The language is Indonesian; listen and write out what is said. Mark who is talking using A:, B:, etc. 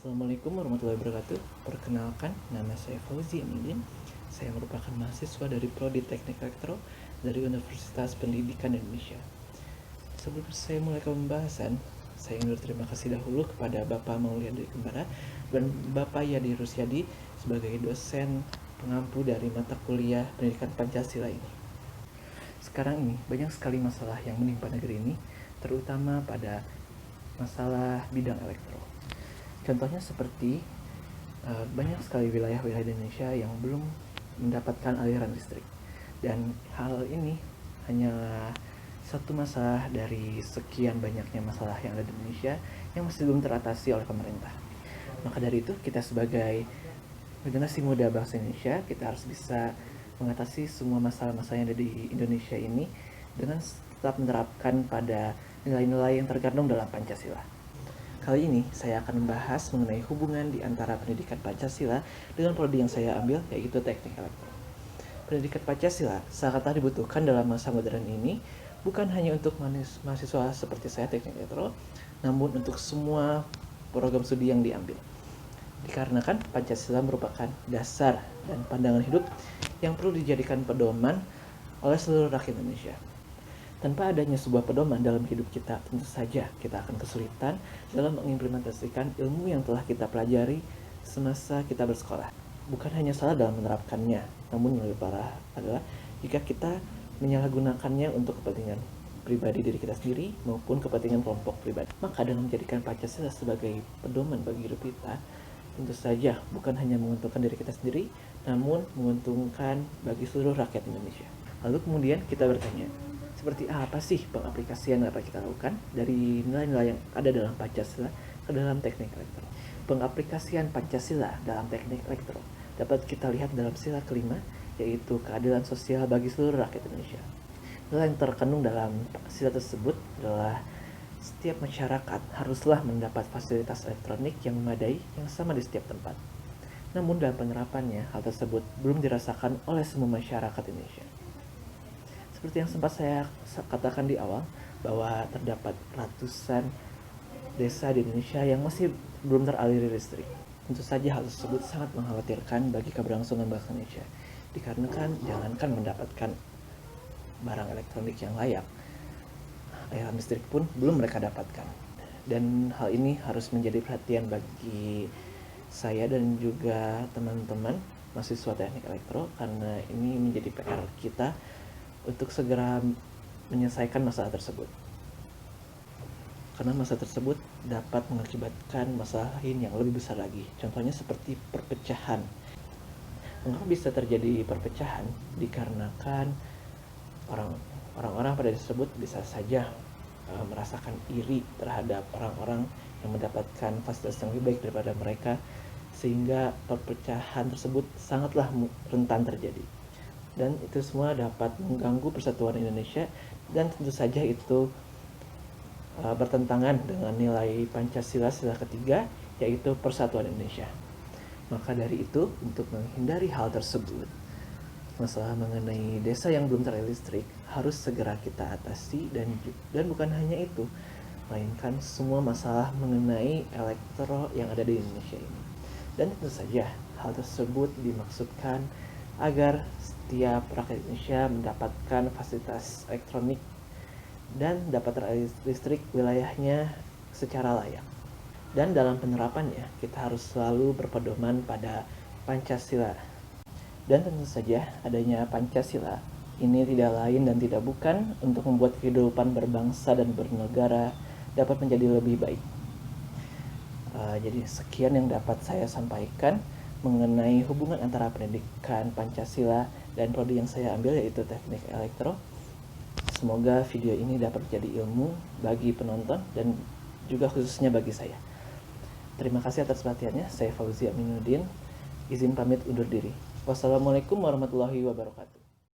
A: Assalamualaikum warahmatullahi wabarakatuh. Perkenalkan, nama saya Fauzi Aminuddin. Saya merupakan mahasiswa dari Prodi Teknik Elektro dari Universitas Pendidikan Indonesia. Sebelum saya mulai ke pembahasan, saya ingin berterima kasih dahulu kepada Bapak Mauliadi Kembara dan Bapak Yadi Rusyadi sebagai dosen pengampu dari mata kuliah Pendidikan Pancasila ini. Sekarang ini banyak sekali masalah yang menimpa negeri ini, terutama pada masalah bidang elektro. Contohnya seperti banyak sekali wilayah-wilayah di Indonesia yang belum mendapatkan aliran listrik. Dan hal ini hanya satu masalah dari sekian banyaknya masalah yang ada di Indonesia yang masih belum teratasi oleh pemerintah. Maka dari itu, kita sebagai generasi muda bangsa Indonesia, kita harus bisa mengatasi semua masalah-masalah yang ada di Indonesia ini dengan tetap menerapkan pada nilai-nilai yang terkandung dalam Pancasila. Kali ini saya akan membahas mengenai hubungan di antara pendidikan Pancasila dengan prodi yang saya ambil, yaitu Teknik Elektro. Pendidikan Pancasila sangatlah dibutuhkan dalam masa modern ini, bukan hanya untuk mahasiswa seperti saya Teknik Elektro, namun untuk semua program studi yang diambil. Dikarenakan Pancasila merupakan dasar dan pandangan hidup yang perlu dijadikan pedoman oleh seluruh rakyat Indonesia. Tanpa adanya sebuah pedoman dalam hidup kita, tentu saja kita akan kesulitan dalam mengimplementasikan ilmu yang telah kita pelajari semasa kita bersekolah. Bukan hanya salah dalam menerapkannya, namun yang lebih parah adalah jika kita menyalahgunakannya untuk kepentingan pribadi diri kita sendiri maupun kepentingan kelompok pribadi. Maka dengan menjadikan Pancasila sebagai pedoman bagi hidup kita, tentu saja bukan hanya menguntungkan diri kita sendiri, namun menguntungkan bagi seluruh rakyat Indonesia. Lalu kemudian kita bertanya, seperti apa sih pengaplikasian yang dapat kita lakukan dari nilai-nilai yang ada dalam Pancasila ke dalam teknik elektro? Pengaplikasian Pancasila dalam teknik elektro dapat kita lihat dalam sila kelima, yaitu keadilan sosial bagi seluruh rakyat Indonesia. Nilai yang terkandung dalam sila tersebut adalah setiap masyarakat haruslah mendapat fasilitas elektronik yang memadai yang sama di setiap tempat. Namun dalam penerapannya, hal tersebut belum dirasakan oleh semua masyarakat Indonesia. Seperti yang sempat saya katakan di awal, bahwa terdapat ratusan desa di Indonesia yang masih belum teraliri listrik. Tentu saja hal tersebut sangat mengkhawatirkan bagi keberlangsungan bangsa Indonesia, dikarenakan jangankan mendapatkan barang elektronik yang layak, aliran listrik pun belum mereka dapatkan. Dan hal ini harus menjadi perhatian bagi saya dan juga teman-teman mahasiswa teknik elektro, karena ini menjadi PR kita untuk segera menyelesaikan masalah tersebut. Karena masalah tersebut dapat mengakibatkan masalah lain yang lebih besar lagi. Contohnya seperti perpecahan. Mengapa bisa terjadi perpecahan? Dikarenakan orang-orang pada tersebut bisa saja merasakan iri terhadap orang-orang yang mendapatkan fasilitas yang lebih baik daripada mereka, sehingga perpecahan tersebut sangatlah rentan terjadi. Dan itu semua dapat mengganggu persatuan Indonesia, dan tentu saja itu bertentangan dengan nilai Pancasila sila ketiga, yaitu persatuan Indonesia. Maka dari itu, untuk menghindari hal tersebut, masalah mengenai desa yang belum teraliri listrik harus segera kita atasi, dan bukan hanya itu, melainkan semua masalah mengenai elektro yang ada di Indonesia ini. Dan tentu saja hal tersebut dimaksudkan agar setiap rakyat Indonesia mendapatkan fasilitas elektronik dan dapat teraliri listrik wilayahnya secara layak. Dan dalam penerapannya, kita harus selalu berpedoman pada Pancasila. Dan tentu saja adanya Pancasila ini tidak lain dan tidak bukan untuk membuat kehidupan berbangsa dan bernegara dapat menjadi lebih baik. Jadi sekian yang dapat saya sampaikan mengenai hubungan antara pendidikan Pancasila dan prodi yang saya ambil, yaitu Teknik Elektro. Semoga video ini dapat menjadi ilmu bagi penonton dan juga khususnya bagi saya. Terima kasih atas perhatiannya. Saya Fauzi Aminuddin, izin pamit undur diri. Wassalamualaikum warahmatullahi wabarakatuh.